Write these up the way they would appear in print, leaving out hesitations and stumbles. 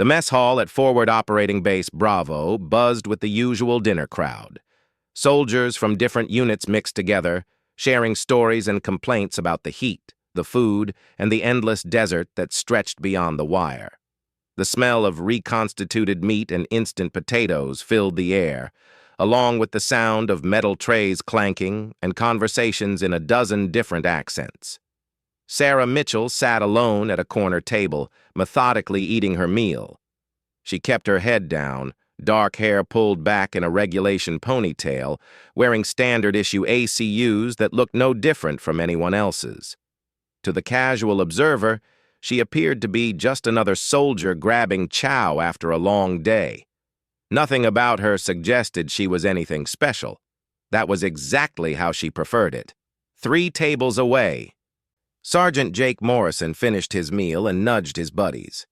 The mess hall at Forward Operating Base Bravo buzzed with the usual dinner crowd. Soldiers from different units mixed together, sharing stories and complaints about the heat, the food, and the endless desert that stretched beyond the wire. The smell of reconstituted meat and instant potatoes filled the air, along with the sound of metal trays clanking and conversations in a dozen different accents. Sarah Mitchell sat alone at a corner table, methodically eating her meal. She kept her head down, dark hair pulled back in a regulation ponytail, wearing standard-issue ACUs that looked no different from anyone else's. To the casual observer, she appeared to be just another soldier grabbing chow after a long day. Nothing about her suggested she was anything special. That was exactly how she preferred it. 3 tables away. Sergeant Jake Morrison finished his meal and nudged his buddies.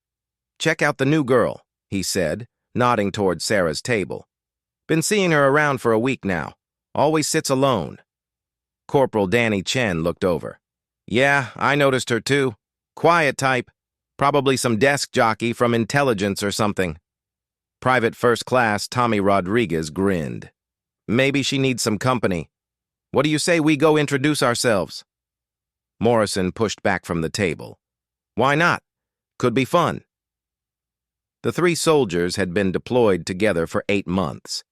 "Check out the new girl," he said, nodding toward Sarah's table. "Been seeing her around for a week now. Always sits alone." Corporal Danny Chen looked over. "Yeah, I noticed her too. Quiet type. Probably some desk jockey from intelligence or something." Private First Class Tommy Rodriguez grinned. "Maybe she needs some company. What do you say we go introduce ourselves?" Morrison pushed back from the table. "Why not? Could be fun." The 3 soldiers had been deployed together for 8 months.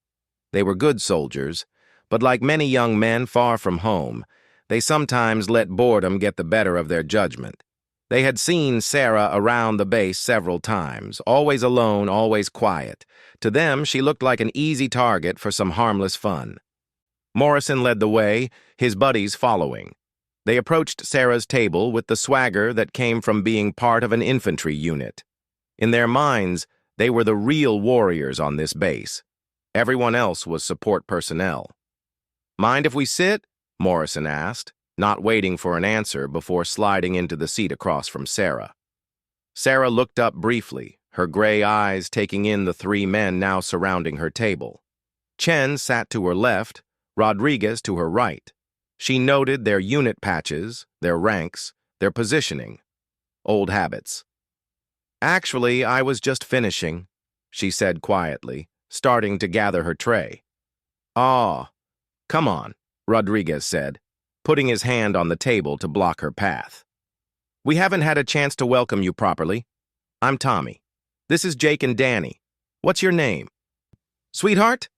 They were good soldiers, but like many young men far from home, they sometimes let boredom get the better of their judgment. They had seen Sarah around the base several times, always alone, always quiet. To them, she looked like an easy target for some harmless fun. Morrison led the way, his buddies following. They approached Sarah's table with the swagger that came from being part of an infantry unit. In their minds, they were the real warriors on this base. Everyone else was support personnel. "Mind if we sit?" Morrison asked, not waiting for an answer before sliding into the seat across from Sarah. Sarah looked up briefly, her gray eyes taking in the 3 men now surrounding her table. Chen sat to her left, Rodriguez to her right. She noted their unit patches, their ranks, their positioning. Old habits. "Actually, I was just finishing," she said quietly, starting to gather her tray. "Aw, come on," Rodriguez said, putting his hand on the table to block her path. "We haven't had a chance to welcome you properly. I'm Tommy. This is Jake and Danny. What's your name?" "Sweetheart?"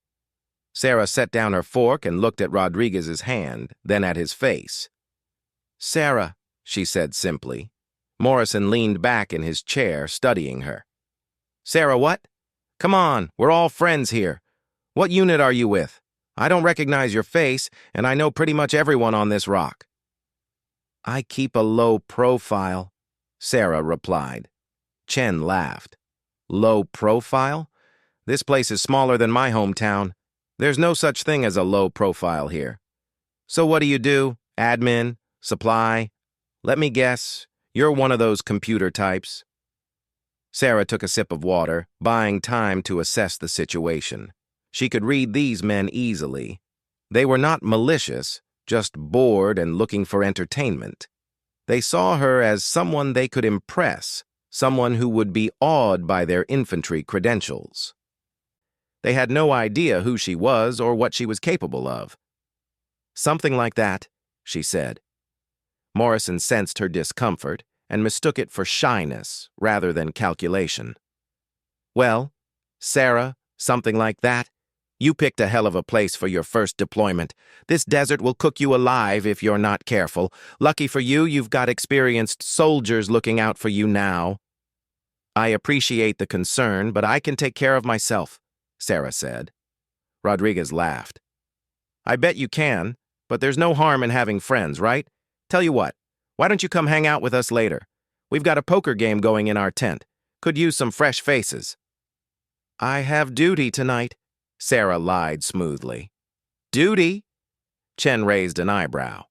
Sarah set down her fork and looked at Rodriguez's hand, then at his face. "Sarah," she said simply. Morrison leaned back in his chair, studying her. "Sarah what? Come on, we're all friends here. What unit are you with? I don't recognize your face, and I know pretty much everyone on this rock." "I keep a low profile," Sarah replied. Chen laughed. "Low profile? This place is smaller than my hometown. There's no such thing as a low profile here. So what do you do? Admin? Supply? Let me guess, you're one of those computer types." Sarah took a sip of water, buying time to assess the situation. She could read these men easily. They were not malicious, just bored and looking for entertainment. They saw her as someone they could impress, someone who would be awed by their infantry credentials. They had no idea who she was or what she was capable of. "Something like that," she said. Morrison sensed her discomfort and mistook it for shyness rather than calculation. "Well, Sarah, something like that. You picked a hell of a place for your first deployment. This desert will cook you alive if you're not careful. Lucky for you, you've got experienced soldiers looking out for you now." "I appreciate the concern, but I can take care of myself," Sarah said. Rodriguez laughed. "I bet you can, but there's no harm in having friends, right? Tell you what, why don't you come hang out with us later? We've got a poker game going in our tent. Could use some fresh faces." "I have duty tonight," Sarah lied smoothly. "Duty?" Chen raised an eyebrow.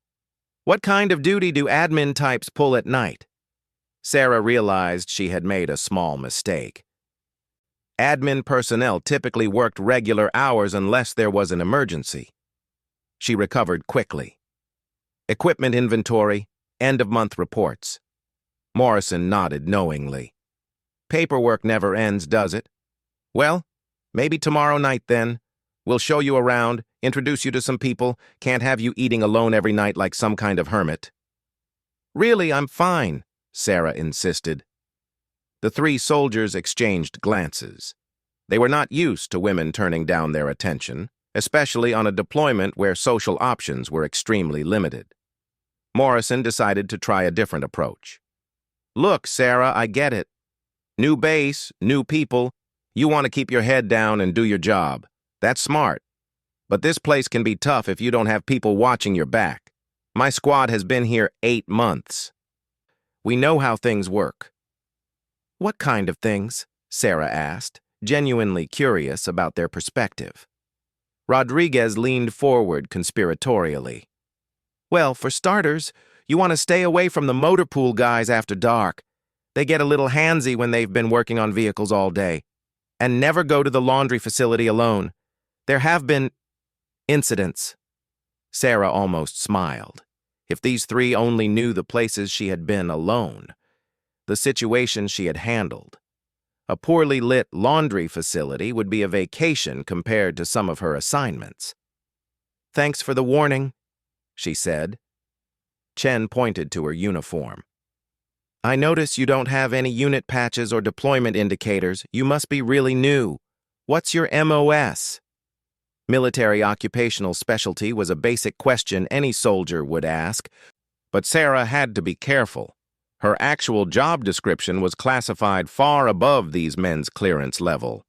"What kind of duty do admin types pull at night?" Sarah realized she had made a small mistake. Admin personnel typically worked regular hours unless there was an emergency. She recovered quickly. Equipment inventory, end-of-month reports. Morrison nodded knowingly. Paperwork never ends, does it? Well, maybe tomorrow night then. We'll show you around, introduce you to some people, can't have you eating alone every night like some kind of hermit. Really, I'm fine, Sarah insisted. The three soldiers exchanged glances. They were not used to women turning down their attention, especially on a deployment where social options were extremely limited. Morrison decided to try a different approach. Look, Sarah, I get it. New base, new people. You want to keep your head down and do your job. That's smart. But this place can be tough if you don't have people watching your back. My squad has been here 8 months. We know how things work. What kind of things? Sarah asked, genuinely curious about their perspective. Rodriguez leaned forward conspiratorially. Well, for starters, you want to stay away from the motor pool guys after dark. They get a little handsy when they've been working on vehicles all day. And never go to the laundry facility alone. There have been incidents. Sarah almost smiled. If these three only knew the places she had been alone, the situation she had handled. A poorly lit laundry facility would be a vacation compared to some of her assignments. Thanks for the warning, she said. Chen pointed to her uniform. I notice you don't have any unit patches or deployment indicators. You must be really new. What's your MOS? Military occupational specialty was a basic question any soldier would ask, but Sarah had to be careful. Her actual job description was classified far above these men's clearance level.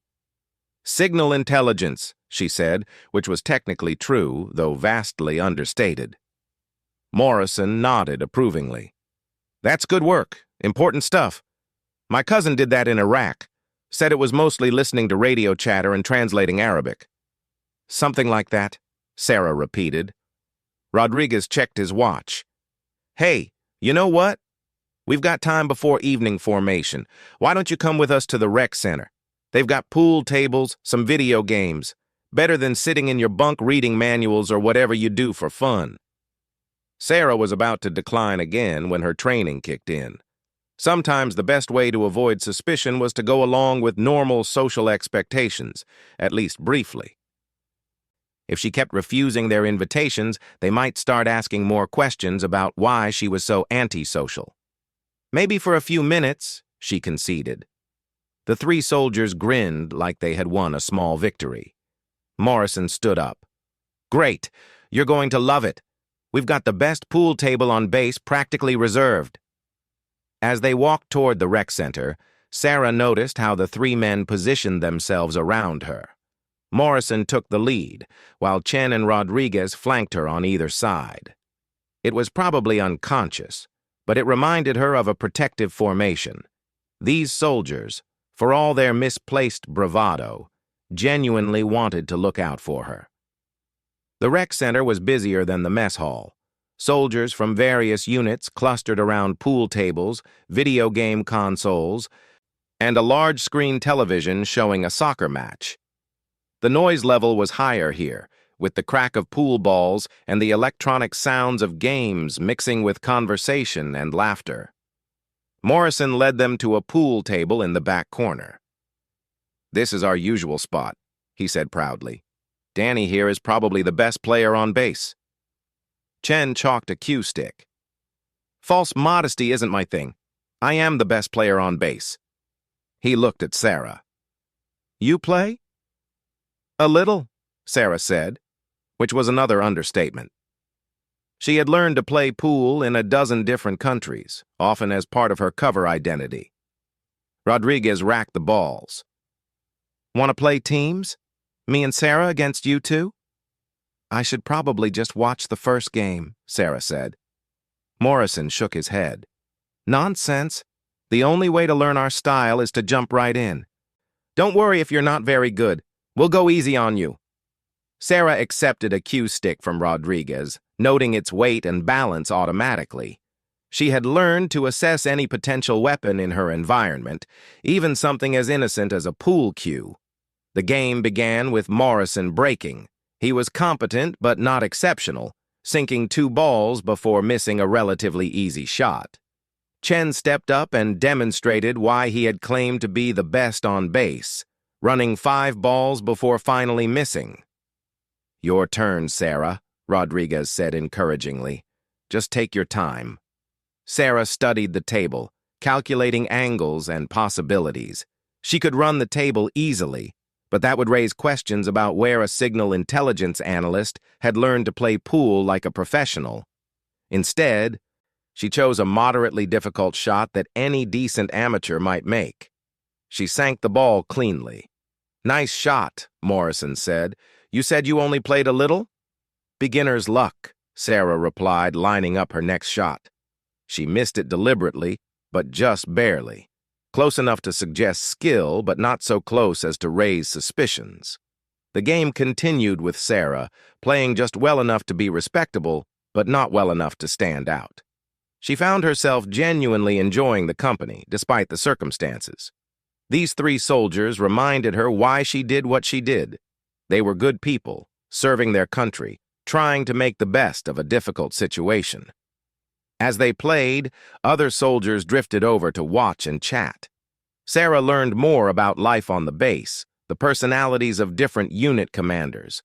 Signal intelligence, she said, which was technically true, though vastly understated. Morrison nodded approvingly. That's good work. Important stuff. My cousin did that in Iraq. Said it was mostly listening to radio chatter and translating Arabic. Something like that, Sarah repeated. Rodriguez checked his watch. Hey, you know what? We've got time before evening formation. Why don't you come with us to the rec center? They've got pool tables, some video games. Better than sitting in your bunk reading manuals or whatever you do for fun. Sarah was about to decline again when her training kicked in. Sometimes the best way to avoid suspicion was to go along with normal social expectations, at least briefly. If she kept refusing their invitations, they might start asking more questions about why she was so antisocial. Maybe for a few minutes, she conceded. The three soldiers grinned like they had won a small victory. Morrison stood up. Great, you're going to love it. We've got the best pool table on base practically reserved. As they walked toward the rec center, Sarah noticed how the three men positioned themselves around her. Morrison took the lead, while Chen and Rodriguez flanked her on either side. It was probably unconscious, but it reminded her of a protective formation. These soldiers, for all their misplaced bravado, genuinely wanted to look out for her. The rec center was busier than the mess hall. Soldiers from various units clustered around pool tables, video game consoles, and a large-screen television showing a soccer match. The noise level was higher here, with the crack of pool balls and the electronic sounds of games mixing with conversation and laughter. Morrison led them to a pool table in the back corner. This is our usual spot, he said proudly. Danny here is probably the best player on base. Chen chalked a cue stick. False modesty isn't my thing. I am the best player on base. He looked at Sarah. You play? A little, Sarah said, which was another understatement. She had learned to play pool in a dozen different countries, often as part of her cover identity. Rodriguez racked the balls. Want to play teams? Me and Sarah against you two? I should probably just watch the first game, Sarah said. Morrison shook his head. Nonsense. The only way to learn our style is to jump right in. Don't worry if you're not very good. We'll go easy on you. Sarah accepted a cue stick from Rodriguez, noting its weight and balance automatically. She had learned to assess any potential weapon in her environment, even something as innocent as a pool cue. The game began with Morrison breaking. He was competent but not exceptional, sinking 2 balls before missing a relatively easy shot. Chen stepped up and demonstrated why he had claimed to be the best on base, running 5 balls before finally missing. "Your turn, Sarah," Rodriguez said encouragingly. "Just take your time." Sarah studied the table, calculating angles and possibilities. She could run the table easily, but that would raise questions about where a signal intelligence analyst had learned to play pool like a professional. Instead, she chose a moderately difficult shot that any decent amateur might make. She sank the ball cleanly. "Nice shot," Morrison said. "You said you only played a little?" "Beginner's luck," Sarah replied, lining up her next shot. She missed it deliberately, but just barely. Close enough to suggest skill, but not so close as to raise suspicions. The game continued with Sarah, playing just well enough to be respectable, but not well enough to stand out. She found herself genuinely enjoying the company, despite the circumstances. These 3 soldiers reminded her why she did what she did. They were good people, serving their country, trying to make the best of a difficult situation. As they played, other soldiers drifted over to watch and chat. Sarah learned more about life on the base, the personalities of different unit commanders,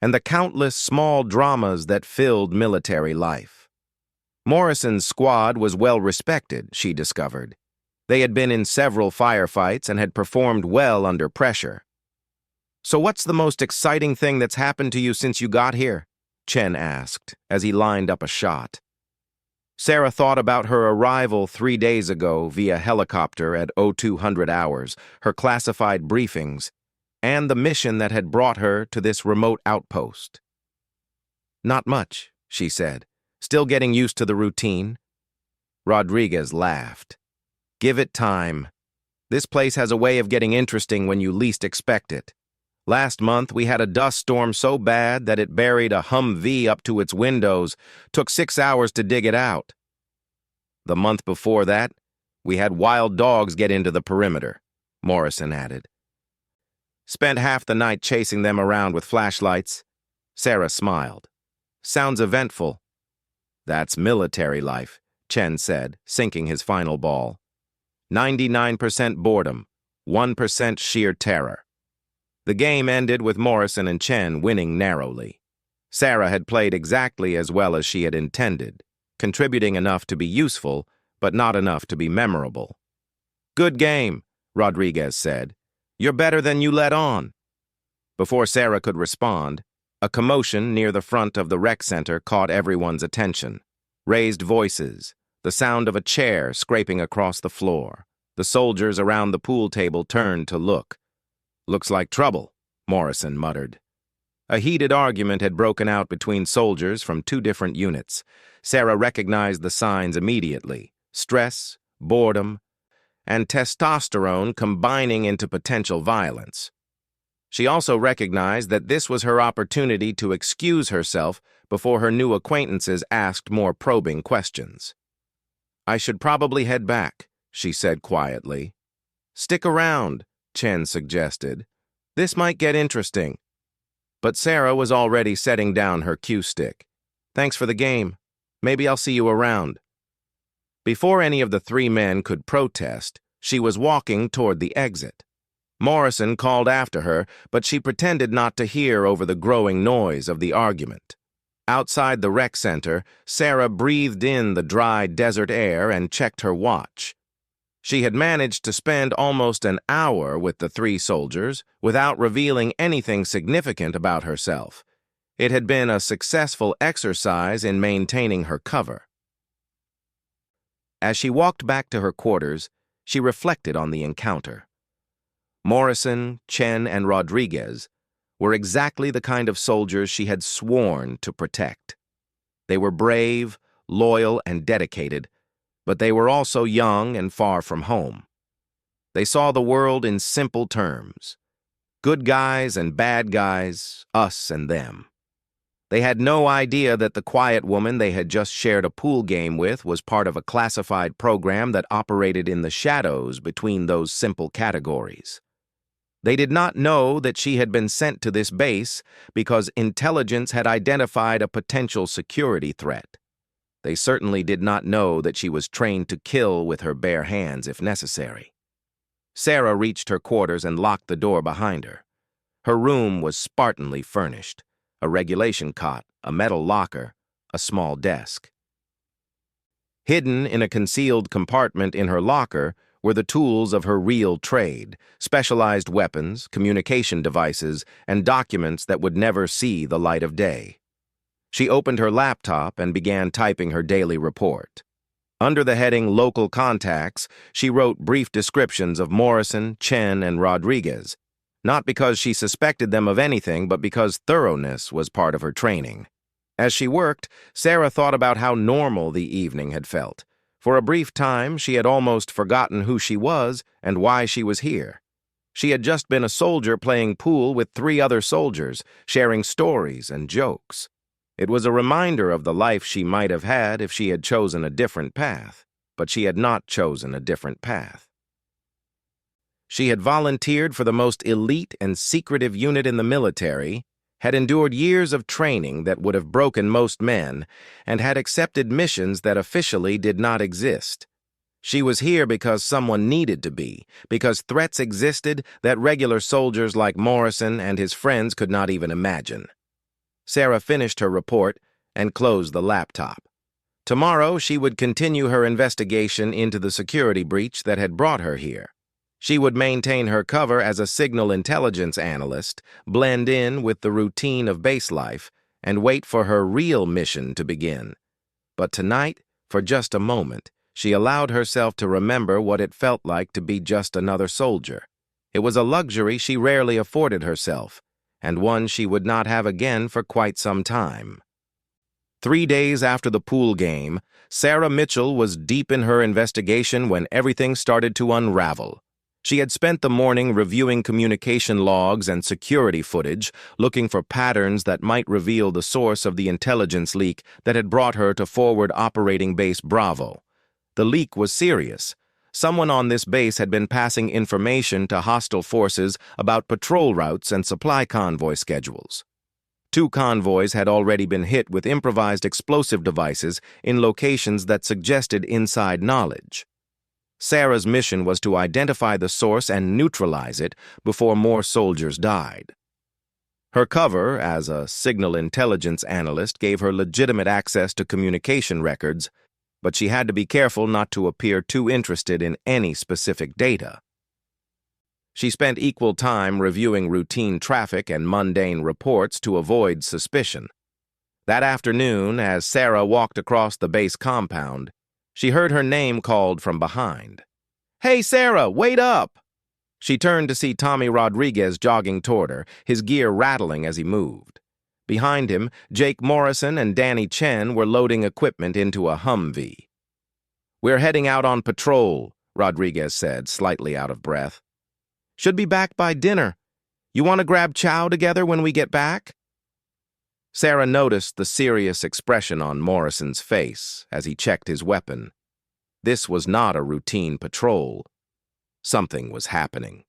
and the countless small dramas that filled military life. Morrison's squad was well respected, she discovered. They had been in several firefights and had performed well under pressure. "So what's the most exciting thing that's happened to you since you got here?" Chen asked, as he lined up a shot. Sarah thought about her arrival 3 days ago via helicopter at 0200 hours, her classified briefings, and the mission that had brought her to this remote outpost. "Not much," she said, "still getting used to the routine." Rodriguez laughed. "Give it time. This place has a way of getting interesting when you least expect it. Last month, we had a dust storm so bad that it buried a Humvee up to its windows. Took 6 hours to dig it out. The month before that, we had wild dogs get into the perimeter," Morrison added. "Spent half the night chasing them around with flashlights." Sarah smiled. "Sounds eventful." "That's military life," Chen said, sinking his final ball. 99% boredom, 1% sheer terror. The game ended with Morrison and Chen winning narrowly. Sarah had played exactly as well as she had intended, contributing enough to be useful, but not enough to be memorable. "Good game," Rodriguez said. "You're better than you let on." Before Sarah could respond, a commotion near the front of the rec center caught everyone's attention. Raised voices, the sound of a chair scraping across the floor. The soldiers around the pool table turned to look. "Looks like trouble," Morrison muttered. A heated argument had broken out between soldiers from 2 different units. Sarah recognized the signs immediately: stress, boredom, and testosterone combining into potential violence. She also recognized that this was her opportunity to excuse herself before her new acquaintances asked more probing questions. "I should probably head back," she said quietly. "Stick around," Chen suggested. "This might get interesting." But Sarah was already setting down her cue stick. "Thanks for the game. Maybe I'll see you around." Before any of the 3 men could protest, she was walking toward the exit. Morrison called after her, but she pretended not to hear over the growing noise of the argument. Outside the rec center, Sarah breathed in the dry desert air and checked her watch. She had managed to spend almost an hour with the 3 soldiers without revealing anything significant about herself. It had been a successful exercise in maintaining her cover. As she walked back to her quarters, she reflected on the encounter. Morrison, Chen, and Rodriguez were exactly the kind of soldiers she had sworn to protect. They were brave, loyal, and dedicated, but they were also young and far from home. They saw the world in simple terms: good guys and bad guys, us and them. They had no idea that the quiet woman they had just shared a pool game with was part of a classified program that operated in the shadows between those simple categories. They did not know that she had been sent to this base because intelligence had identified a potential security threat. They certainly did not know that she was trained to kill with her bare hands if necessary. Sarah reached her quarters and locked the door behind her. Her room was Spartanly furnished: a regulation cot, a metal locker, a small desk. Hidden in a concealed compartment in her locker were the tools of her real trade: specialized weapons, communication devices, and documents that would never see the light of day. She opened her laptop and began typing her daily report. Under the heading Local Contacts, she wrote brief descriptions of Morrison, Chen, and Rodriguez, not because she suspected them of anything, but because thoroughness was part of her training. As she worked, Sarah thought about how normal the evening had felt. For a brief time, she had almost forgotten who she was and why she was here. She had just been a soldier playing pool with 3 other soldiers, sharing stories and jokes. It was a reminder of the life she might have had if she had chosen a different path, but she had not chosen a different path. She had volunteered for the most elite and secretive unit in the military, had endured years of training that would have broken most men, and had accepted missions that officially did not exist. She was here because someone needed to be, because threats existed that regular soldiers like Morrison and his friends could not even imagine. Sarah finished her report and closed the laptop. Tomorrow, she would continue her investigation into the security breach that had brought her here. She would maintain her cover as a signal intelligence analyst, blend in with the routine of base life, and wait for her real mission to begin. But tonight, for just a moment, she allowed herself to remember what it felt like to be just another soldier. It was a luxury she rarely afforded herself, and one she would not have again for quite some time. 3 days after the pool game, Sarah Mitchell was deep in her investigation when everything started to unravel. She had spent the morning reviewing communication logs and security footage, looking for patterns that might reveal the source of the intelligence leak that had brought her to Forward Operating Base Bravo. The leak was serious. Someone on this base had been passing information to hostile forces about patrol routes and supply convoy schedules. 2 convoys had already been hit with improvised explosive devices in locations that suggested inside knowledge. Sarah's mission was to identify the source and neutralize it before more soldiers died. Her cover as a signal intelligence analyst gave her legitimate access to communication records, but she had to be careful not to appear too interested in any specific data. She spent equal time reviewing routine traffic and mundane reports to avoid suspicion. That afternoon, as Sarah walked across the base compound, she heard her name called from behind. "Hey, Sarah, wait up!" She turned to see Tommy Rodriguez jogging toward her, his gear rattling as he moved. Behind him, Jake Morrison and Danny Chen were loading equipment into a Humvee. "We're heading out on patrol," Rodriguez said, slightly out of breath. "Should be back by dinner. You want to grab chow together when we get back?" Sarah noticed the serious expression on Morrison's face as he checked his weapon. This was not a routine patrol. Something was happening.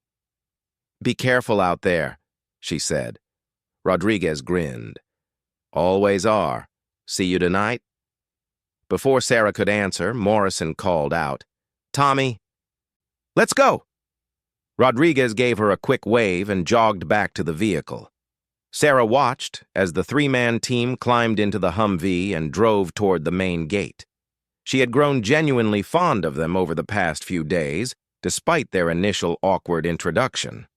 "Be careful out there," she said. Rodriguez grinned. "Always are. See you tonight?" Before Sarah could answer, Morrison called out, "Tommy, let's go!" Rodriguez gave her a quick wave and jogged back to the vehicle. Sarah watched as the 3-man team climbed into the Humvee and drove toward the main gate. She had grown genuinely fond of them over the past few days, despite their initial awkward introduction.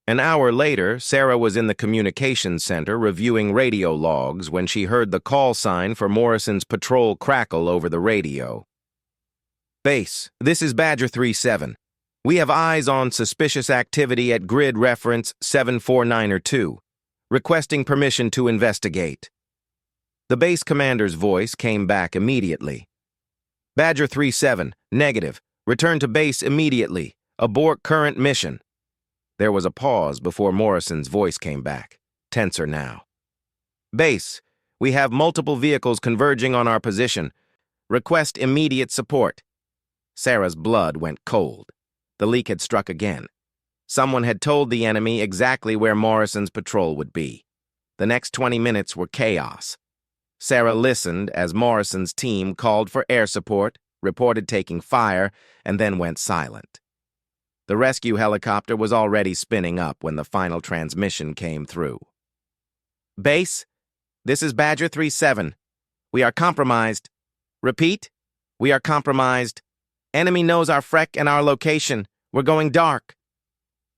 An hour later, Sarah was in the communications center reviewing radio logs when she heard the call sign for Morrison's patrol crackle over the radio. "Base, this is Badger 3-7. We have eyes on suspicious activity at grid reference 74902. Requesting permission to investigate." The base commander's voice came back immediately. "Badger 3-7, negative. Return to base immediately. Abort current mission." There was a pause before Morrison's voice came back, tenser now. "Base, we have multiple vehicles converging on our position. Request immediate support." Sarah's blood went cold. The leak had struck again. Someone had told the enemy exactly where Morrison's patrol would be. The next 20 minutes were chaos. Sarah listened as Morrison's team called for air support, reported taking fire, and then went silent. The rescue helicopter was already spinning up when the final transmission came through. Base, this is Badger 3-7. We are compromised. Repeat, we are compromised. Enemy knows our freq and our location. We're going dark.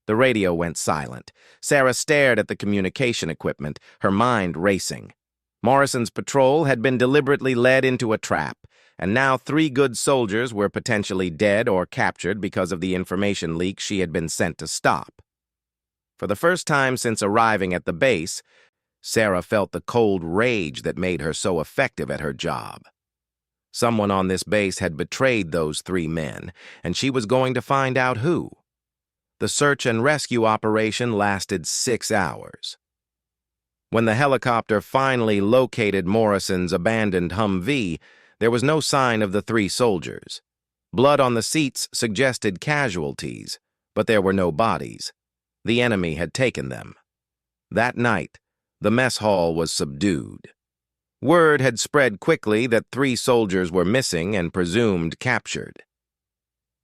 The radio went silent. Sarah stared at the communication equipment, her mind racing. Morrison's patrol had been deliberately led into a trap, and now 3 good soldiers were potentially dead or captured because of the information leak she had been sent to stop. For the first time since arriving at the base, Sarah felt the cold rage that made her so effective at her job. Someone on this base had betrayed those 3 men, and she was going to find out who. The search and rescue operation lasted 6 hours. When the helicopter finally located Morrison's abandoned Humvee, there was no sign of the 3 soldiers. Blood on the seats suggested casualties, but there were no bodies. The enemy had taken them. That night, the mess hall was subdued. Word had spread quickly that 3 soldiers were missing and presumed captured.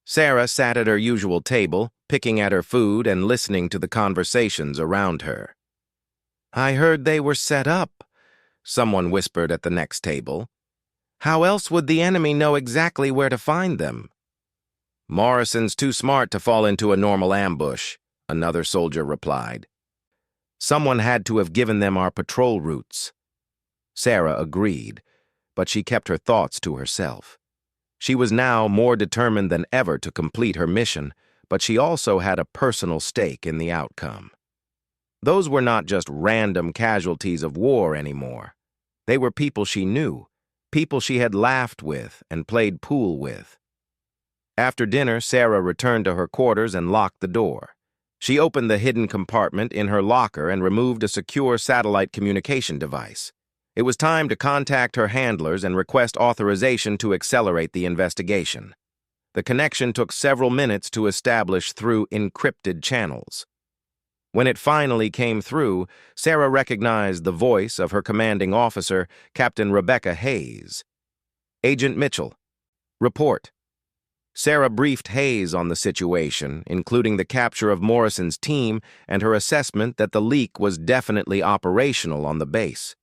Sarah sat at her usual table, picking at her food and listening to the conversations around her. "I heard they were set up," someone whispered at the next table. "How else would the enemy know exactly where to find them?" "Morrison's too smart to fall into a normal ambush," another soldier replied. "Someone had to have given them our patrol routes." Sarah agreed, but she kept her thoughts to herself. She was now more determined than ever to complete her mission, but she also had a personal stake in the outcome. Those were not just random casualties of war anymore. They were people she knew, people she had laughed with and played pool with. After dinner, Sarah returned to her quarters and locked the door. She opened the hidden compartment in her locker and removed a secure satellite communication device. It was time to contact her handlers and request authorization to accelerate the investigation. The connection took several minutes to establish through encrypted channels. When it finally came through, Sarah recognized the voice of her commanding officer, Captain Rebecca Hayes. "Agent Mitchell, report." Sarah briefed Hayes on the situation, including the capture of Morrison's team and her assessment that the leak was definitely operational on the base.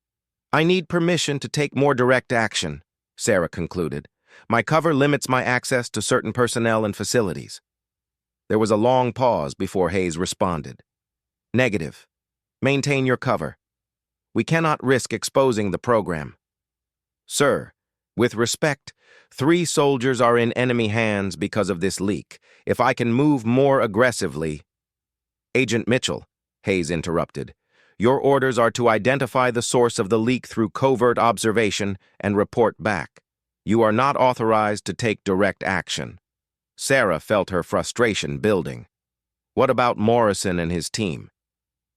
"I need permission to take more direct action," Sarah concluded. "My cover limits my access to certain personnel and facilities." There was a long pause before Hayes responded. "Negative. Maintain your cover. We cannot risk exposing the program." "Sir, with respect, 3 soldiers are in enemy hands because of this leak. If I can move more aggressively—" "Agent Mitchell," Hayes interrupted, "your orders are to identify the source of the leak through covert observation and report back. You are not authorized to take direct action." Sarah felt her frustration building. What about Morrison and his team?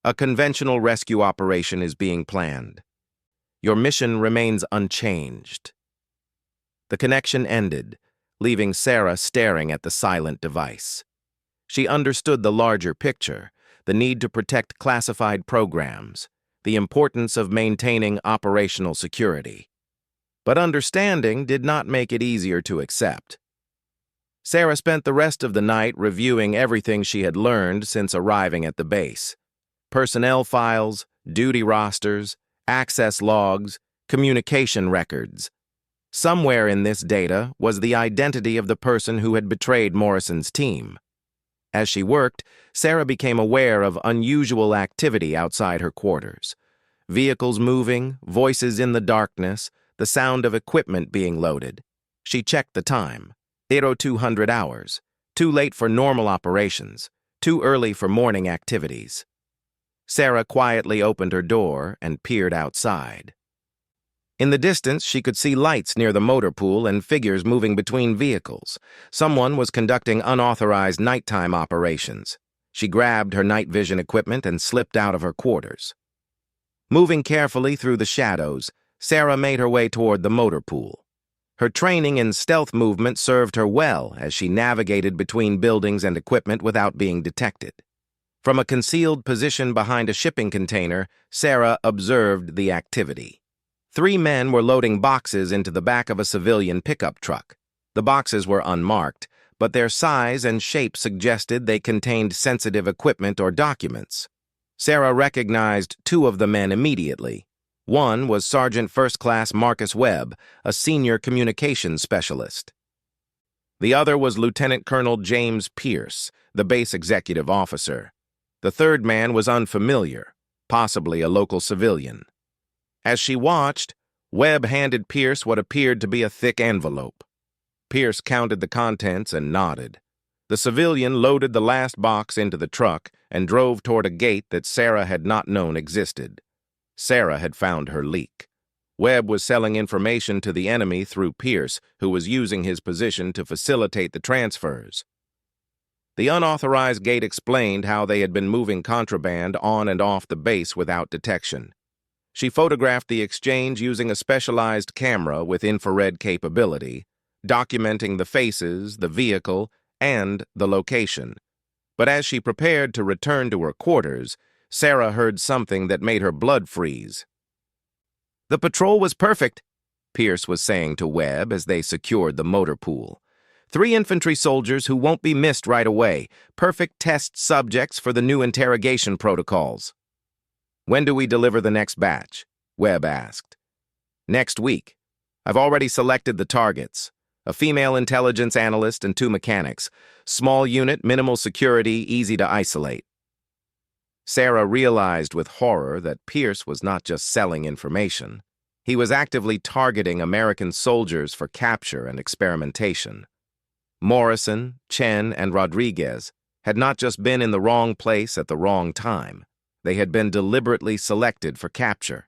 "A conventional rescue operation is being planned. Your mission remains unchanged." The connection ended, leaving Sarah staring at the silent device. She understood the larger picture, the need to protect classified programs, the importance of maintaining operational security. But understanding did not make it easier to accept. Sarah spent the rest of the night reviewing everything she had learned since arriving at the base. Personnel files, duty rosters, access logs, communication records. Somewhere in this data was the identity of the person who had betrayed Morrison's team. As she worked, Sarah became aware of unusual activity outside her quarters. Vehicles moving, voices in the darkness, the sound of equipment being loaded. She checked the time. 0200 hours. Too late for normal operations. Too early for morning activities. Sarah quietly opened her door and peered outside. In the distance, she could see lights near the motor pool and figures moving between vehicles. Someone was conducting unauthorized nighttime operations. She grabbed her night vision equipment and slipped out of her quarters. Moving carefully through the shadows, Sarah made her way toward the motor pool. Her training in stealth movement served her well as she navigated between buildings and equipment without being detected. From a concealed position behind a shipping container, Sarah observed the activity. Three men were loading boxes into the back of a civilian pickup truck. The boxes were unmarked, but their size and shape suggested they contained sensitive equipment or documents. Sarah recognized two of the men immediately. One was Sergeant First Class Marcus Webb, a senior communications specialist. The other was Lieutenant Colonel James Pierce, the base executive officer. The third man was unfamiliar, possibly a local civilian. As she watched, Webb handed Pierce what appeared to be a thick envelope. Pierce counted the contents and nodded. The civilian loaded the last box into the truck and drove toward a gate that Sarah had not known existed. Sarah had found her leak. Webb was selling information to the enemy through Pierce, who was using his position to facilitate the transfers. The unauthorized gate explained how they had been moving contraband on and off the base without detection. She photographed the exchange using a specialized camera with infrared capability, documenting the faces, the vehicle, and the location. But as she prepared to return to her quarters, Sarah heard something that made her blood freeze. "The patrol was perfect," Pierce was saying to Webb as they secured the motor pool. "3 infantry soldiers who won't be missed right away. Perfect test subjects for the new interrogation protocols." "When do we deliver the next batch?" Webb asked. "Next week. I've already selected the targets. A female intelligence analyst and 2 mechanics. Small unit, minimal security, easy to isolate." Sarah realized with horror that Pierce was not just selling information. He was actively targeting American soldiers for capture and experimentation. Morrison, Chen, and Rodriguez had not just been in the wrong place at the wrong time. They had been deliberately selected for capture.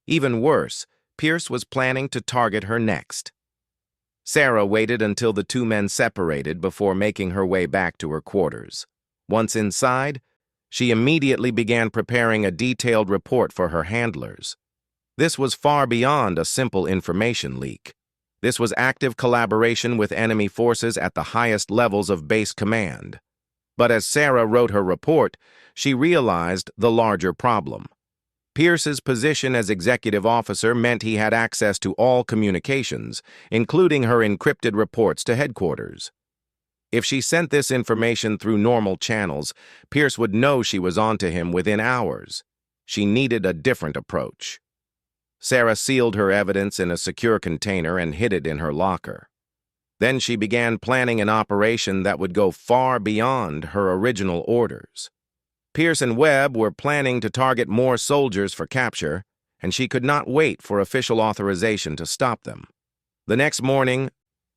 Even worse, Pierce was planning to target her next. Sarah waited until the 2 men separated before making her way back to her quarters. Once inside, she immediately began preparing a detailed report for her handlers. This was far beyond a simple information leak. This was active collaboration with enemy forces at the highest levels of base command. But as Sarah wrote her report, she realized the larger problem. Pierce's position as executive officer meant he had access to all communications, including her encrypted reports to headquarters. If she sent this information through normal channels, Pierce would know she was onto him within hours. She needed a different approach. Sarah sealed her evidence in a secure container and hid it in her locker. Then she began planning an operation that would go far beyond her original orders. Pierce and Webb were planning to target more soldiers for capture, and she could not wait for official authorization to stop them. The next morning,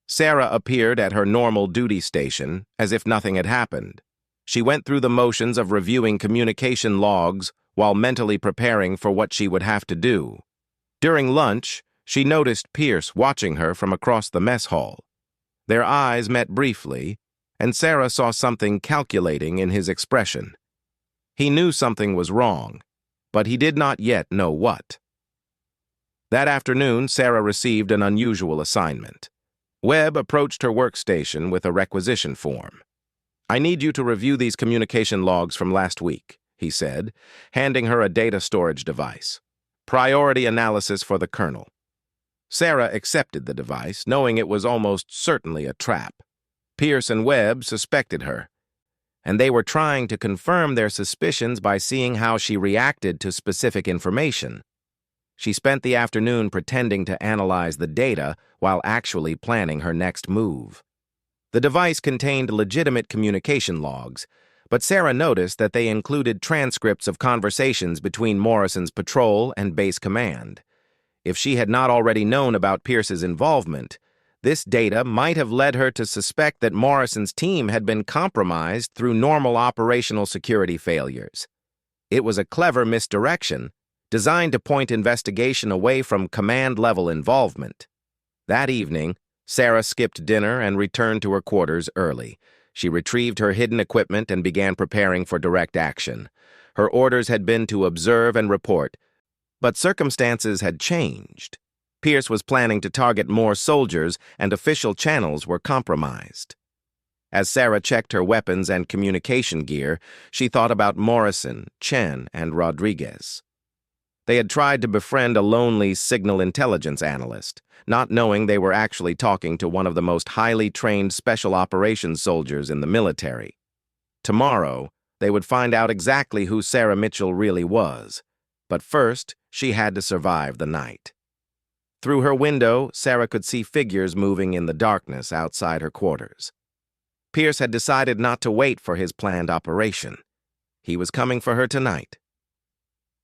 Sarah appeared at her normal duty station as if nothing had happened. She went through the motions of reviewing communication logs while mentally preparing for what she would have to do. During lunch, she noticed Pierce watching her from across the mess hall. Their eyes met briefly, and Sarah saw something calculating in his expression. He knew something was wrong, but he did not yet know what. That afternoon, Sarah received an unusual assignment. Webb approached her workstation with a requisition form. "I need you to review these communication logs from last week," he said, handing her a data storage device. "Priority analysis for the colonel." Sarah accepted the device, knowing it was almost certainly a trap. Pierce and Webb suspected her, and they were trying to confirm their suspicions by seeing how she reacted to specific information. She spent the afternoon pretending to analyze the data while actually planning her next move. The device contained legitimate communication logs, but Sarah noticed that they included transcripts of conversations between Morrison's patrol and base command. If she had not already known about Pierce's involvement, this data might have led her to suspect that Morrison's team had been compromised through normal operational security failures. It was a clever misdirection, designed to point investigation away from command-level involvement. That evening, Sarah skipped dinner and returned to her quarters early. She retrieved her hidden equipment and began preparing for direct action. Her orders had been to observe and report, but circumstances had changed. Pierce was planning to target more soldiers, and official channels were compromised. As Sarah checked her weapons and communication gear, she thought about Morrison, Chen, and Rodriguez. They had tried to befriend a lonely signal intelligence analyst, not knowing they were actually talking to one of the most highly trained special operations soldiers in the military. Tomorrow, they would find out exactly who Sarah Mitchell really was. But first, she had to survive the night. Through her window, Sarah could see figures moving in the darkness outside her quarters. Pierce had decided not to wait for his planned operation. He was coming for her tonight.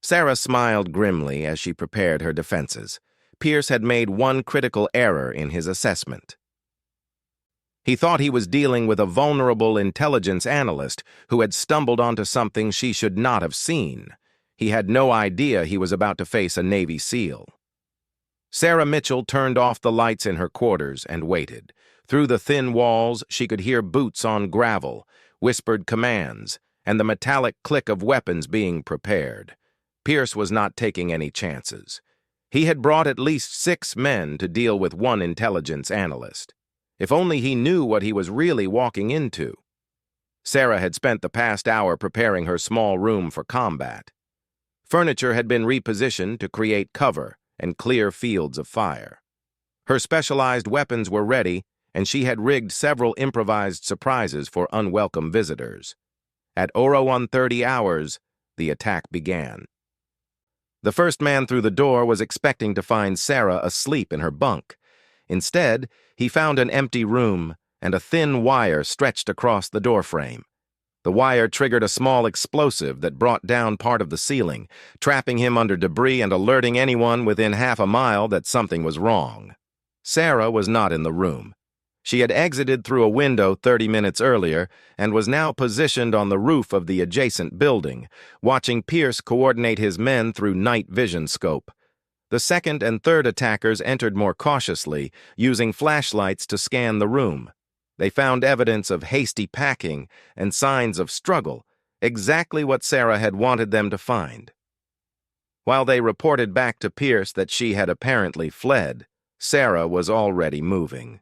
Sarah smiled grimly as she prepared her defenses. Pierce had made one critical error in his assessment. He thought he was dealing with a vulnerable intelligence analyst who had stumbled onto something she should not have seen. He had no idea he was about to face a Navy SEAL. Sarah Mitchell turned off the lights in her quarters and waited. Through the thin walls, she could hear boots on gravel, whispered commands, and the metallic click of weapons being prepared. Pierce was not taking any chances. He had brought at least 6 men to deal with one intelligence analyst. If only he knew what he was really walking into. Sarah had spent the past hour preparing her small room for combat. Furniture had been repositioned to create cover and clear fields of fire. Her specialized weapons were ready, and she had rigged several improvised surprises for unwelcome visitors. At 01:30 hours, the attack began. The first man through the door was expecting to find Sarah asleep in her bunk. Instead, he found an empty room and a thin wire stretched across the doorframe. The wire triggered a small explosive that brought down part of the ceiling, trapping him under debris and alerting anyone within half a mile that something was wrong. Sarah was not in the room. She had exited through a window 30 minutes earlier and was now positioned on the roof of the adjacent building, watching Pierce coordinate his men through night vision scope. The second and third attackers entered more cautiously, using flashlights to scan the room. They found evidence of hasty packing and signs of struggle, exactly what Sarah had wanted them to find. While they reported back to Pierce that she had apparently fled, Sarah was already moving.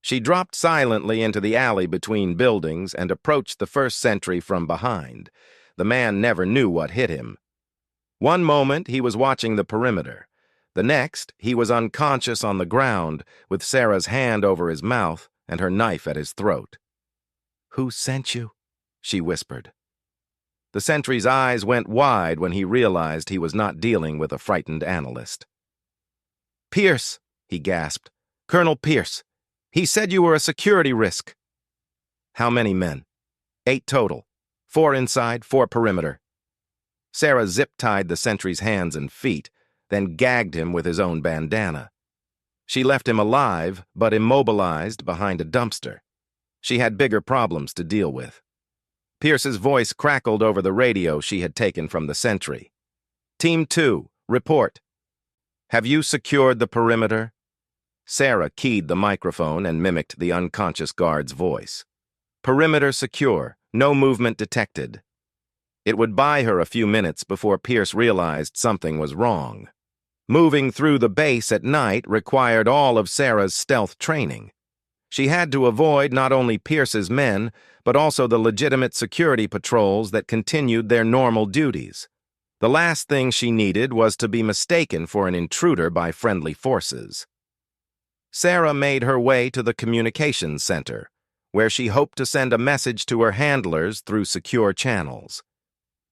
She dropped silently into the alley between buildings and approached the first sentry from behind. The man never knew what hit him. One moment, he was watching the perimeter. The next, he was unconscious on the ground, with Sarah's hand over his mouth and her knife at his throat. "Who sent you?" she whispered. The sentry's eyes went wide when he realized he was not dealing with a frightened analyst. "Pierce," he gasped. "Colonel Pierce. He said you were a security risk." "How many men?" 8 total. 4 inside, 4 perimeter." Sarah zip-tied the sentry's hands and feet, then gagged him with his own bandana. She left him alive, but immobilized behind a dumpster. She had bigger problems to deal with. Pierce's voice crackled over the radio she had taken from the sentry. "Team 2, report. Have you secured the perimeter?" Sarah keyed the microphone and mimicked the unconscious guard's voice. "Perimeter secure, no movement detected." It would buy her a few minutes before Pierce realized something was wrong. Moving through the base at night required all of Sarah's stealth training. She had to avoid not only Pierce's men, but also the legitimate security patrols that continued their normal duties. The last thing she needed was to be mistaken for an intruder by friendly forces. Sarah made her way to the communications center, where she hoped to send a message to her handlers through secure channels.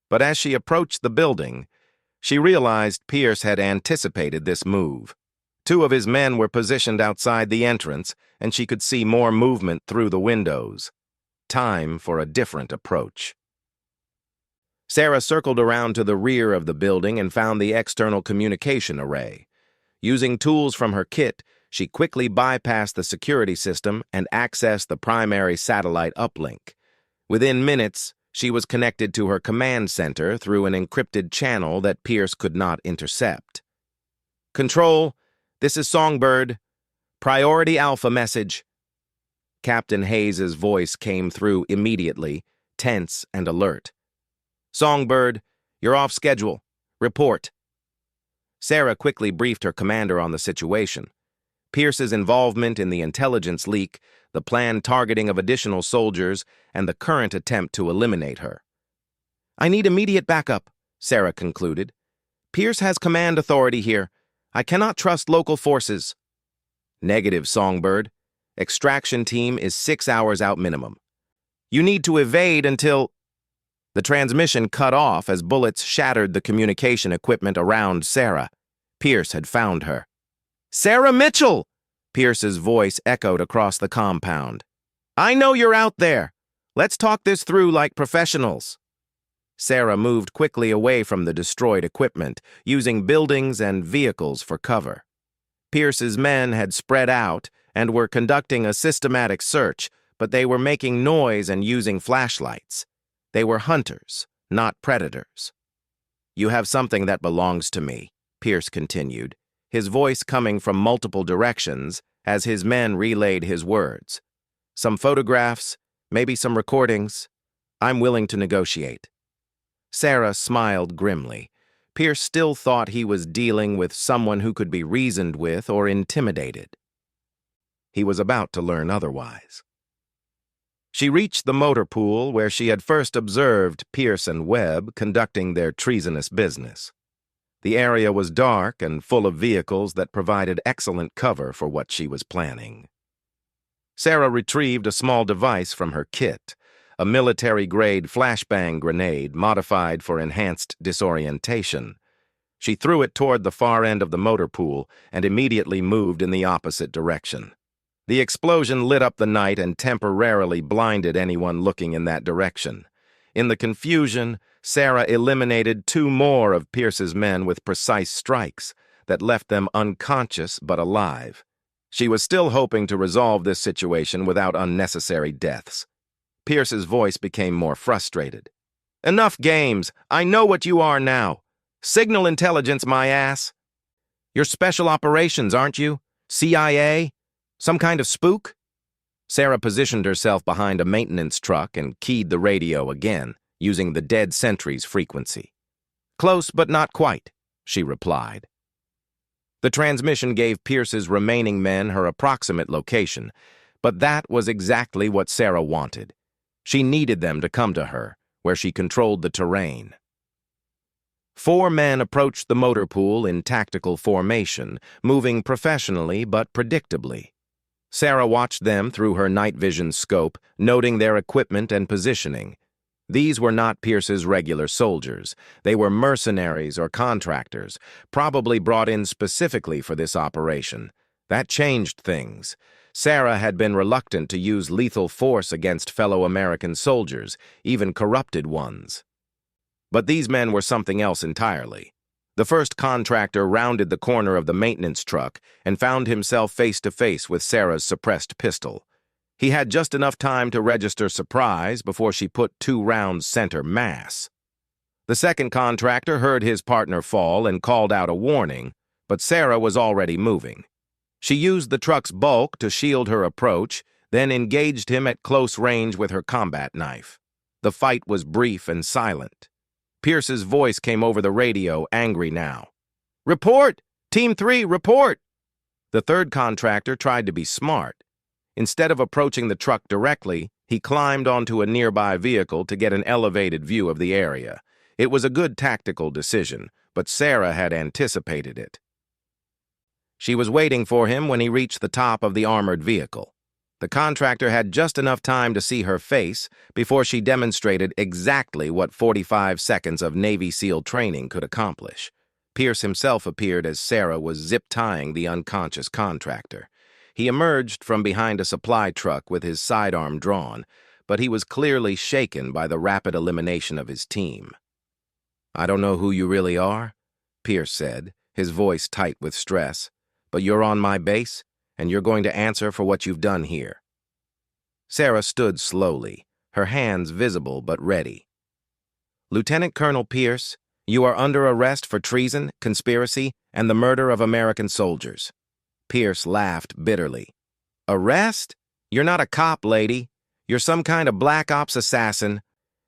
But as she approached the building, she realized Pierce had anticipated this move. 2 of his men were positioned outside the entrance, and she could see more movement through the windows. Time for a different approach. Sarah circled around to the rear of the building and found the external communication array. Using tools from her kit, she quickly bypassed the security system and accessed the primary satellite uplink. Within minutes, she was connected to her command center through an encrypted channel that Pierce could not intercept. "Control, this is Songbird. Priority Alpha message." Captain Hayes's voice came through immediately, tense and alert. "Songbird, you're off schedule. Report." Sarah quickly briefed her commander on the situation. Pierce's involvement in the intelligence leak, the planned targeting of additional soldiers, and the current attempt to eliminate her. "I need immediate backup," Sarah concluded. Pierce has command authority here. I cannot trust local forces. Negative, Songbird. Extraction team is 6 hours out minimum. You need to evade until... The transmission cut off as bullets shattered the communication equipment around Sarah. Pierce had found her. Sarah Mitchell! Pierce's voice echoed across the compound. I know you're out there. Let's talk this through like professionals. Sarah moved quickly away from the destroyed equipment, using buildings and vehicles for cover. Pierce's men had spread out and were conducting a systematic search, but they were making noise and using flashlights. They were hunters, not predators. You have something that belongs to me, Pierce continued, his voice coming from multiple directions as his men relayed his words. Some photographs, maybe some recordings. I'm willing to negotiate. Sarah smiled grimly. Pierce still thought he was dealing with someone who could be reasoned with or intimidated. He was about to learn otherwise. She reached the motor pool where she had first observed Pierce and Webb conducting their treasonous business. The area was dark and full of vehicles that provided excellent cover for what she was planning. Sarah retrieved a small device from her kit, a military-grade flashbang grenade modified for enhanced disorientation. She threw it toward the far end of the motor pool and immediately moved in the opposite direction. The explosion lit up the night and temporarily blinded anyone looking in that direction. In the confusion, Sarah eliminated 2 more of Pierce's men with precise strikes that left them unconscious but alive. She was still hoping to resolve this situation without unnecessary deaths. Pierce's voice became more frustrated. Enough games. I know what you are now. Signal intelligence, my ass. You're special operations, aren't you? CIA? Some kind of spook? Sarah positioned herself behind a maintenance truck and keyed the radio again, using the dead sentry's frequency. Close, but not quite, she replied. The transmission gave Pierce's remaining men her approximate location, but that was exactly what Sarah wanted. She needed them to come to her, where she controlled the terrain. 4 men approached the motor pool in tactical formation, moving professionally but predictably. Sarah watched them through her night vision scope, noting their equipment and positioning. These were not Pierce's regular soldiers. They were mercenaries or contractors, probably brought in specifically for this operation. That changed things. Sarah had been reluctant to use lethal force against fellow American soldiers, even corrupted ones. But these men were something else entirely. The first contractor rounded the corner of the maintenance truck and found himself face-to-face with Sarah's suppressed pistol. He had just enough time to register surprise before she put 2 rounds center mass. The second contractor heard his partner fall and called out a warning, but Sarah was already moving. She used the truck's bulk to shield her approach, then engaged him at close range with her combat knife. The fight was brief and silent. Pierce's voice came over the radio, angry now. Report! Team 3, report! The third contractor tried to be smart. Instead of approaching the truck directly, he climbed onto a nearby vehicle to get an elevated view of the area. It was a good tactical decision, but Sarah had anticipated it. She was waiting for him when he reached the top of the armored vehicle. The contractor had just enough time to see her face before she demonstrated exactly what 45 seconds of Navy SEAL training could accomplish. Pierce himself appeared as Sarah was zip-tying the unconscious contractor. He emerged from behind a supply truck with his sidearm drawn, but he was clearly shaken by the rapid elimination of his team. I don't know who you really are, Pierce said, his voice tight with stress, but you're on my base, and you're going to answer for what you've done here. Sarah stood slowly, her hands visible but ready. Lieutenant Colonel Pierce, you are under arrest for treason, conspiracy, and the murder of American soldiers. Pierce laughed bitterly. Arrest? You're not a cop, lady. You're some kind of black ops assassin,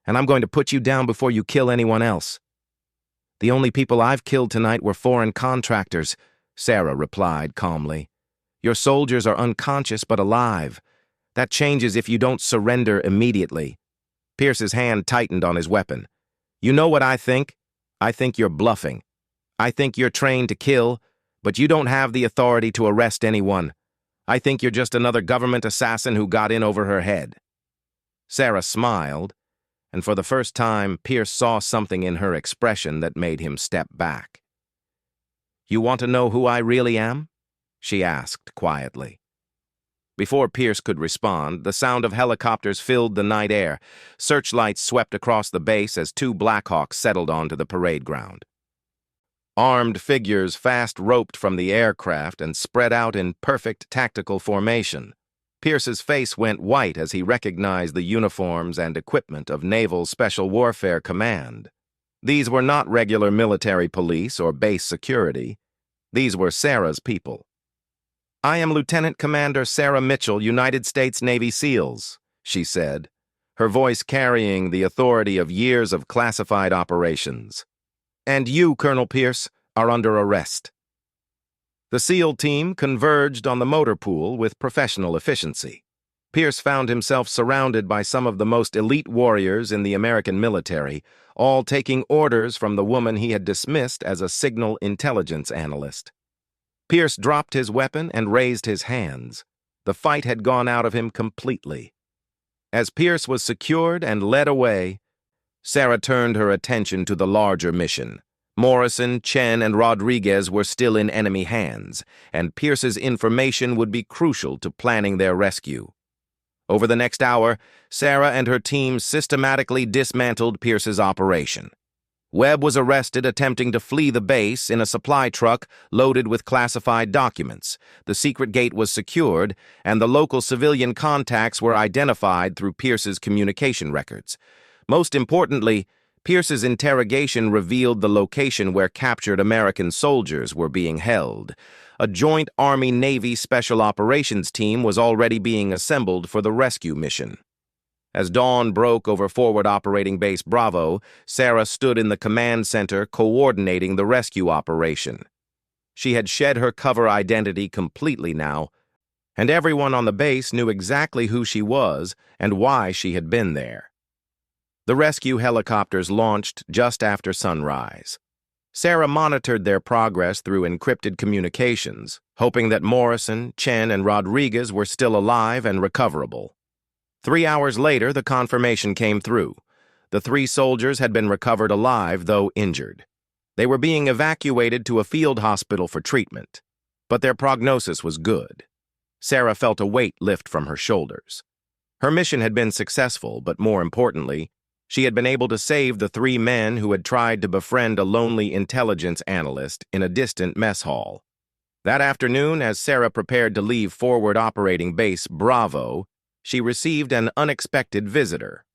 and I'm going to put you down before you kill anyone else. The only people I've killed tonight were foreign contractors, Sarah replied calmly. Your soldiers are unconscious but alive. That changes if you don't surrender immediately. Pierce's hand tightened on his weapon. You know what I think? I think you're bluffing. I think you're trained to kill, but you don't have the authority to arrest anyone. I think you're just another government assassin who got in over her head." Sarah smiled, and for the first time, Pierce saw something in her expression that made him step back. "You want to know who I really am?" she asked quietly. Before Pierce could respond, the sound of helicopters filled the night air. Searchlights swept across the base as two Blackhawks settled onto the parade ground. Armed figures fast roped from the aircraft and spread out in perfect tactical formation. Pierce's face went white as he recognized the uniforms and equipment of Naval Special Warfare Command. These were not regular military police or base security. These were Sarah's people. "I am Lieutenant Commander Sarah Mitchell, United States Navy SEALs," she said, her voice carrying the authority of years of classified operations. "And you, Colonel Pierce, are under arrest." The SEAL team converged on the motor pool with professional efficiency. Pierce found himself surrounded by some of the most elite warriors in the American military, all taking orders from the woman he had dismissed as a signal intelligence analyst. Pierce dropped his weapon and raised his hands. The fight had gone out of him completely. As Pierce was secured and led away, Sarah turned her attention to the larger mission. Morrison, Chen, and Rodriguez were still in enemy hands, and Pierce's information would be crucial to planning their rescue. Over the next hour, Sarah and her team systematically dismantled Pierce's operation. Webb was arrested attempting to flee the base in a supply truck loaded with classified documents. The secret gate was secured, and the local civilian contacts were identified through Pierce's communication records. Most importantly, Pierce's interrogation revealed the location where captured American soldiers were being held. A joint Army-Navy Special Operations team was already being assembled for the rescue mission. As dawn broke over Forward Operating Base Bravo, Sarah stood in the command center coordinating the rescue operation. She had shed her cover identity completely now, and everyone on the base knew exactly who she was and why she had been there. The rescue helicopters launched just after sunrise. Sarah monitored their progress through encrypted communications, hoping that Morrison, Chen, and Rodriguez were still alive and recoverable. 3 hours later, the confirmation came through. The 3 soldiers had been recovered alive, though injured. They were being evacuated to a field hospital for treatment, but their prognosis was good. Sarah felt a weight lift from her shoulders. Her mission had been successful, but more importantly, she had been able to save the 3 men who had tried to befriend a lonely intelligence analyst in a distant mess hall. That afternoon, as Sarah prepared to leave Forward Operating Base Bravo, she received an unexpected visitor.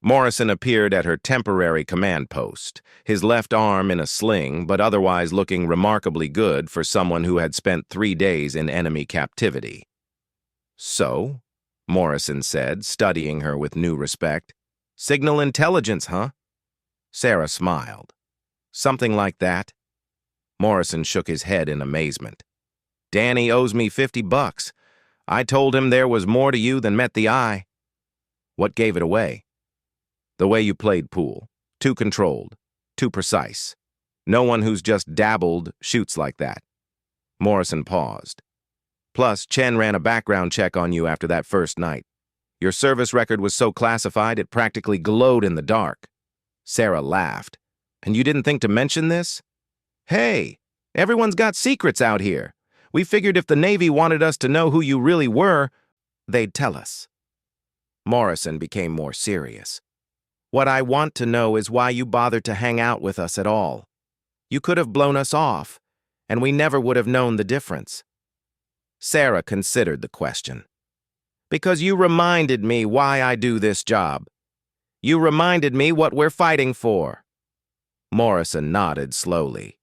Morrison appeared at her temporary command post, his left arm in a sling, but otherwise looking remarkably good for someone who had spent 3 days in enemy captivity. "So," Morrison said, studying her with new respect, "signal intelligence, huh?" Sarah smiled. "Something like that." Morrison shook his head in amazement. "Danny owes me $50. I told him there was more to you than met the eye." "What gave it away?" "The way you played pool. Too controlled. Too precise. No one who's just dabbled shoots like that." Morrison paused. "Plus, Chen ran a background check on you after that first night. Your service record was so classified it practically glowed in the dark." Sarah laughed. "And you didn't think to mention this?" "Hey, everyone's got secrets out here. We figured if the Navy wanted us to know who you really were, they'd tell us." Morrison became more serious. "What I want to know is why you bothered to hang out with us at all. You could have blown us off, and we never would have known the difference." Sarah considered the question. "Because you reminded me why I do this job. You reminded me what we're fighting for." Morrison nodded slowly.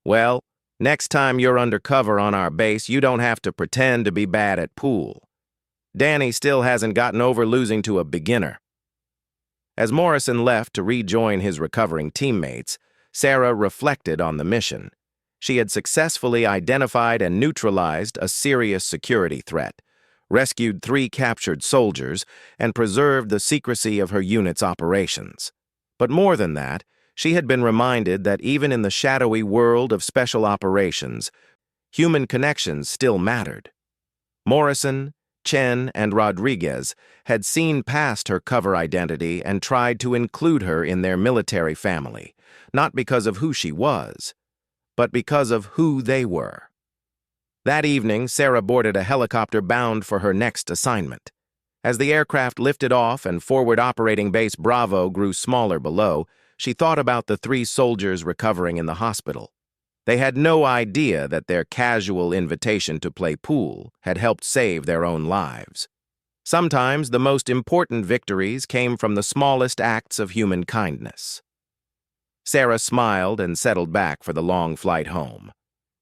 "Well, next time you're undercover on our base, you don't have to pretend to be bad at pool. Danny still hasn't gotten over losing to a beginner." As Morrison left to rejoin his recovering teammates, Sarah reflected on the mission. She had successfully identified and neutralized a serious security threat, rescued 3 captured soldiers, and preserved the secrecy of her unit's operations. But more than that, She had been reminded that even in the shadowy world of special operations, human connections still mattered. Morrison, Chen, and Rodriguez had seen past her cover identity and tried to include her in their military family, not because of who she was, but because of who they were. That evening, Sarah boarded a helicopter bound for her next assignment. As the aircraft lifted off and forward operating base Bravo grew smaller below, she thought about the 3 soldiers recovering in the hospital. They had no idea that their casual invitation to play pool had helped save their own lives. Sometimes the most important victories came from the smallest acts of human kindness. Sarah smiled and settled back for the long flight home.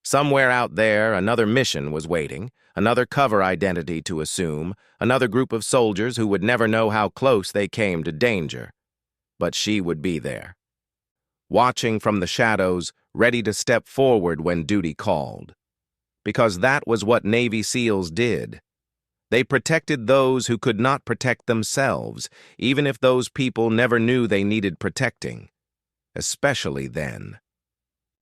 Somewhere out there, another mission was waiting, another cover identity to assume, another group of soldiers who would never know how close they came to danger. But she would be there, watching from the shadows, ready to step forward when duty called. Because that was what Navy SEALs did. They protected those who could not protect themselves, even if those people never knew they needed protecting. Especially then.